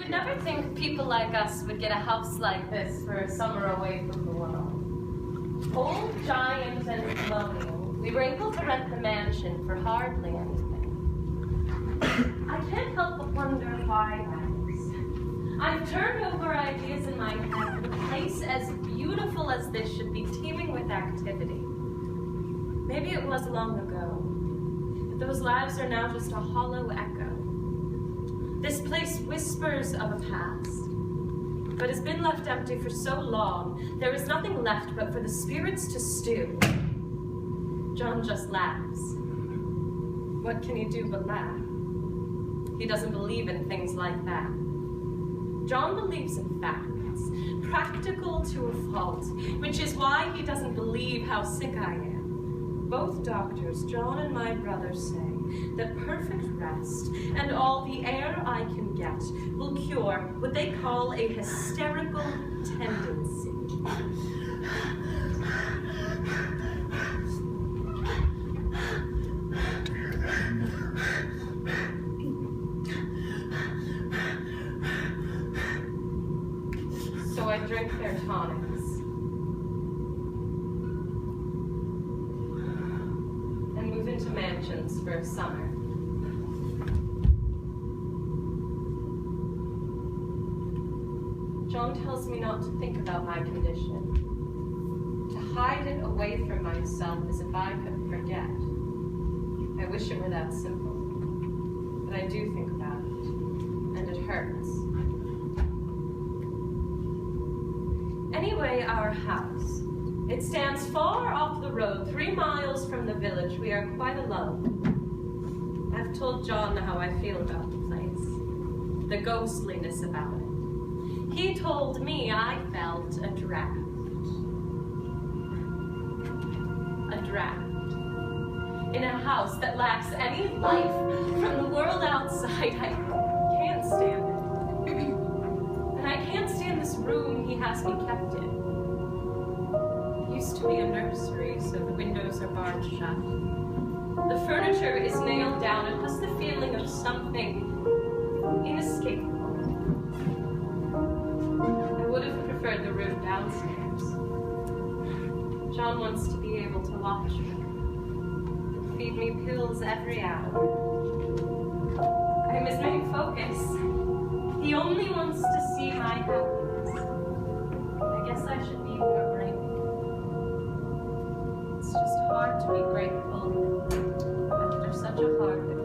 would never think people like us would get a house like this for a summer away from the world. Old, giant, and colonial, we were able to rent the mansion for hardly anything. I can't help but wonder why that is. I've turned over ideas in my head that a place as beautiful as this should be teeming with activity. Maybe it was long ago, but those lives are now just a hollow echo. This place whispers of a past, but has been left empty for so long, there is nothing left but for the spirits to stew. John just laughs. What can he do but laugh? He doesn't believe in things like that. John believes in facts, practical to a fault, which is why he doesn't believe how sick I am. Both doctors, John and my brother, say that perfect rest and all the air I can get will cure what they call a hysterical tendency. So I drink their tonics. And move into mansions for a summer. John tells me not to think about my condition, to hide it away from myself as if I could forget. I wish it were that simple, but I do think about it, and it hurts. Anyway, our house. It stands far off the road, 3 miles from the village. We are quite alone. I've told John how I feel about the place, the ghostliness about it. He told me I felt a draft. A draft. In a house that lacks any life from the world outside. I can't stand it. And I can't stand this room he has me kept in. It used to be a nursery, so the windows are barred shut. The furniture is nailed down. It has the feeling of something inescapable. I would have preferred the room downstairs. John wants to be able to watch me, feed me pills every hour. I'm his main focus. He only wants to see my happiness. I guess I should be more grateful. It's just hard to be grateful after such a hard goodbye.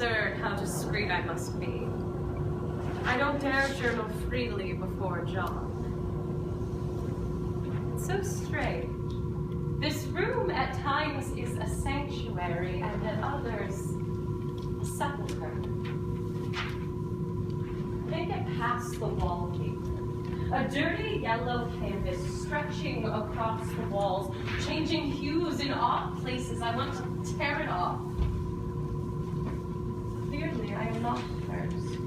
absurd how discreet I must be. I don't dare journal freely before John. It's so strange. This room at times is a sanctuary and at others a sepulchre. They get past the wallpaper. A dirty yellow canvas stretching across the walls, changing hues in odd places. I want to tear it off. Clearly, I am not hers,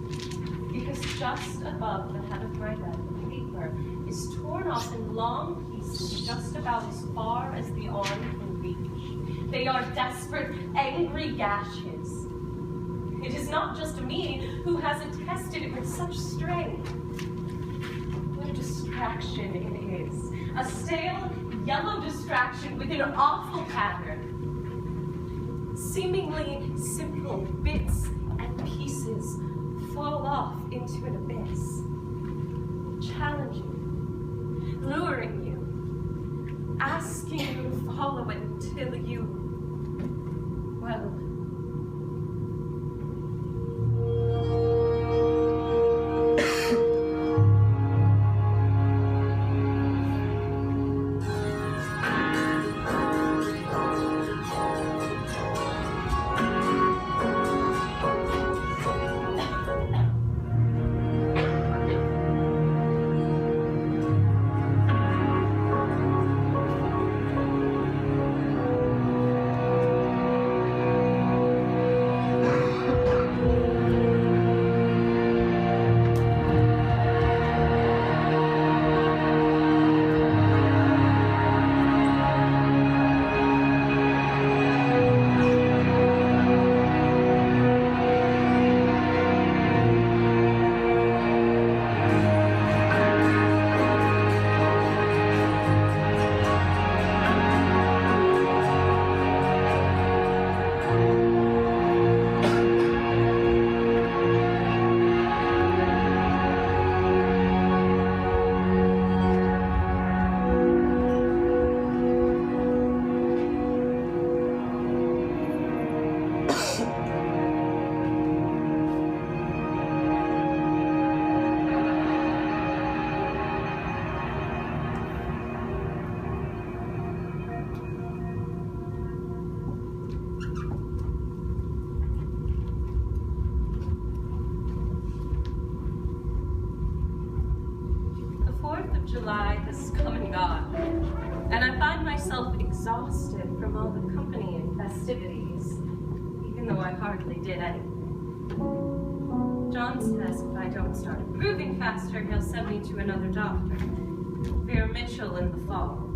because just above the head of my bed, the paper is torn off in long pieces just about as far as the arm can reach. They are desperate, angry gashes. It is not just me who has attested it with such strength. What a distraction it is. A stale, yellow distraction with an awful pattern. Seemingly simple bits and pieces fall off into an abyss, challenging you, luring you, asking you to follow it until you, well, July has come and gone, and I find myself exhausted from all the company and festivities, even though I hardly did any. John says if I don't start improving faster, he'll send me to another doctor, Vera Mitchell, in the fall.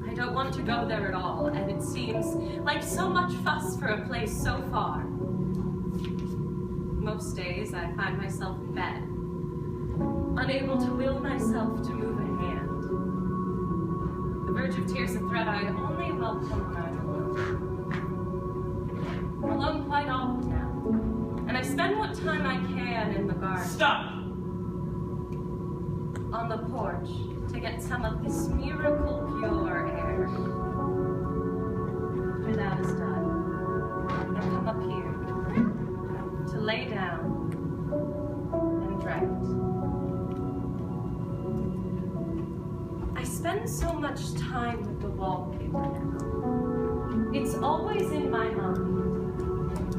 I don't want to go there at all, and it seems like so much fuss for a place so far. Most days I find myself in bed, unable to will myself to move a hand. The verge of tears, a threat I only welcome when I'm alone. I'm alone quite often now, and I spend what time I can in the garden. Stop! On the porch to get some of this miracle pure air. After that is done, I come up here to lay down and write. I spend so much time with the wallpaper now. It's always in my mind.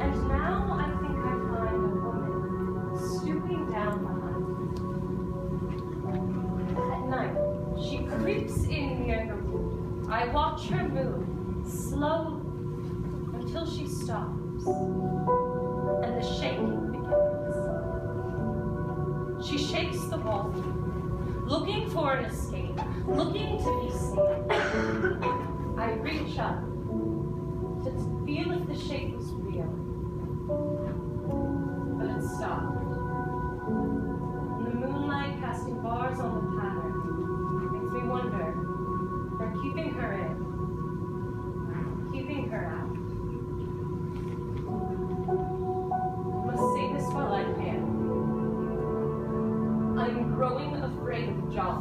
And now I think I find a woman stooping down behind me. At night, she creeps in near the room. I watch her move slowly until she stops. And the shaking begins. She shakes the wallpaper, looking for an escape, looking to be seen. I reach up to feel if the shape was real, but it stopped. And the moonlight casting bars on the pattern makes me wonder if they're keeping her in, keeping her out. I must say this while I can. I'm growing afraid of John.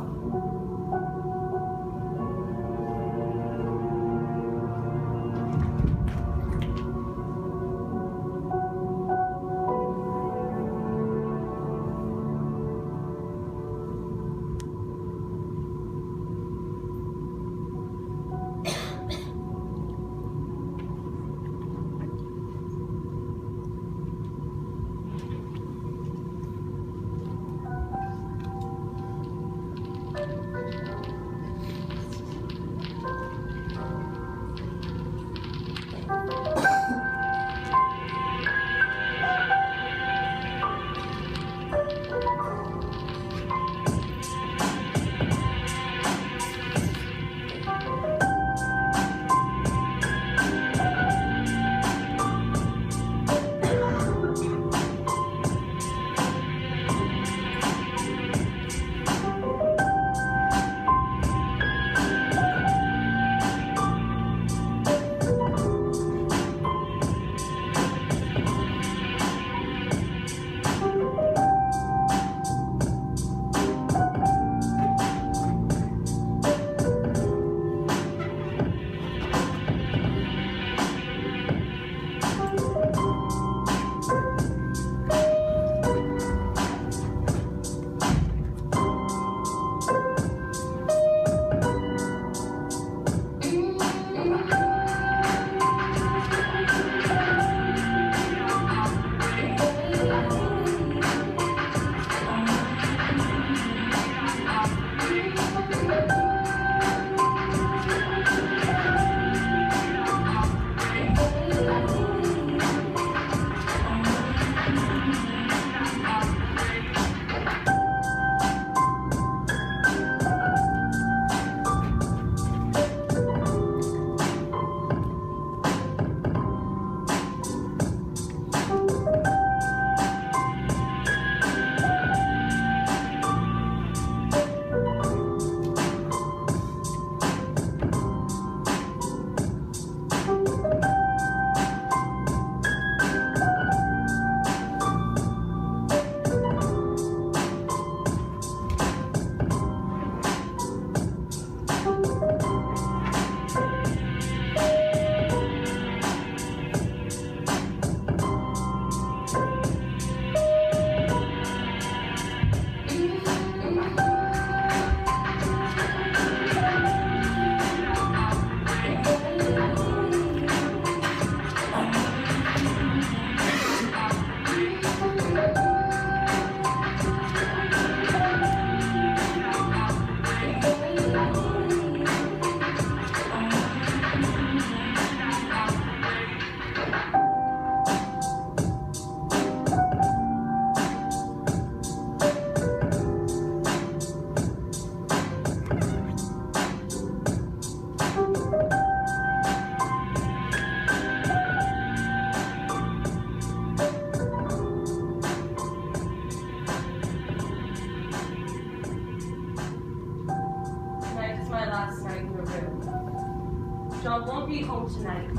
John won't be home tonight.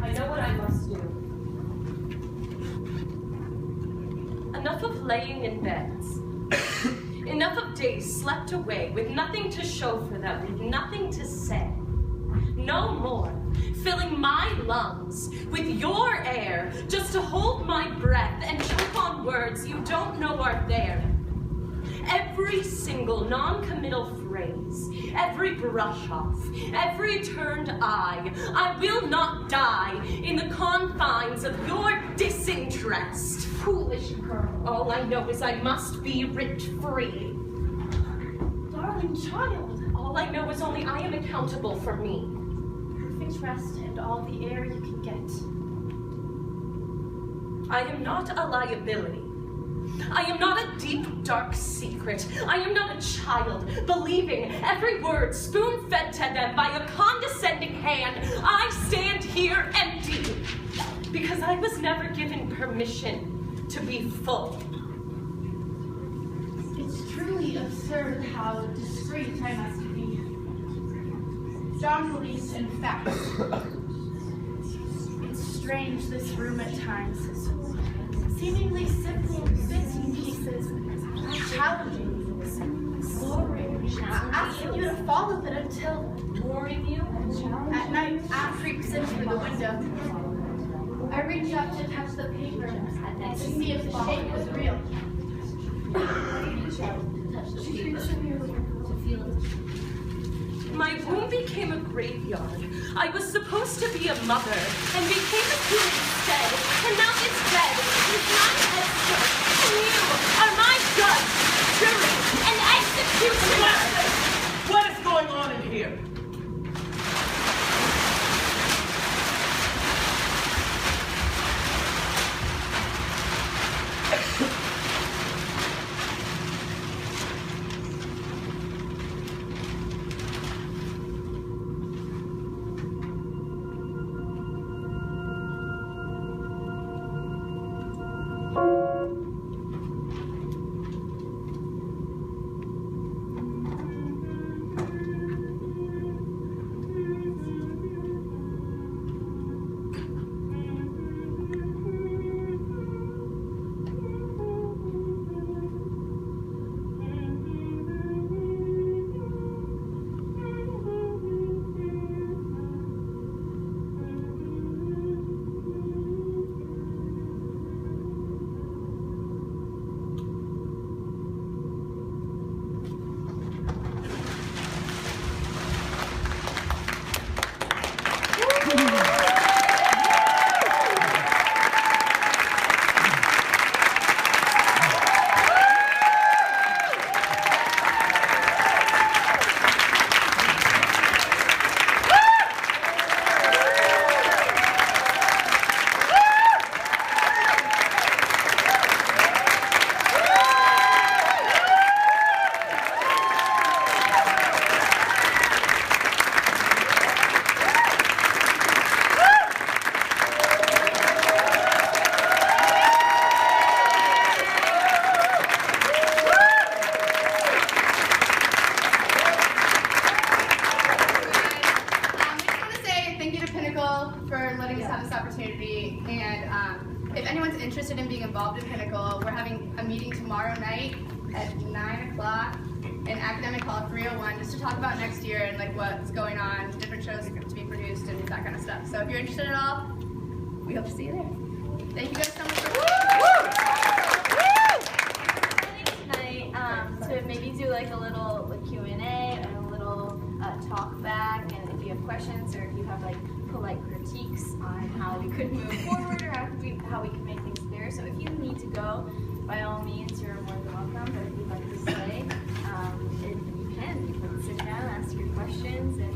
I know what I must do. Enough of laying in beds. Enough of days slept away with nothing to show for them, with nothing to say. No more filling my lungs with your air just to hold my breath and choke on words you don't know are there. Every single non-committal phrase, every brush off, every turned eye, I will not die in the confines of your disinterest. Foolish girl. All I know is I must be ripped free. Darling child. All I know is only I am accountable for me. Perfect rest and all the air you can get. I am not a liability. I am not a deep, dark secret. I am not a child, believing every word spoon-fed to them by a condescending hand. I stand here empty, because I was never given permission to be full. It's truly absurd how discreet I must be. John believes in facts. It's strange, this room at times. Seemingly simple bits and pieces, challenging, exploring, asking you to follow it until boring you. At night, Anne creeps in through the window. I reach up to touch the paper to see if the shape was real. She creeps in near the window to feel it. My womb became a graveyard. I was supposed to be a mother, and became a human instead. And now it's dead, with my head stuck. And you are my judge, jury, and executioner. What is going on in here? If anyone's interested in being involved in Pinnacle, we're having a meeting tomorrow night at 9 o'clock in Academic Hall 301 just to talk about next year and like what's going on, different shows to be produced and that kind of stuff. So if you're interested at all, we hope to see you there. Thank you guys so much for tonight to maybe do like a little Q&A and a little talk back, and if you have questions or if you have like polite critiques on how we could move forward or how we can make things clearer. So if you need to go, by all means, you're more than welcome. But if you'd like to stay, you can sit down, ask your questions, and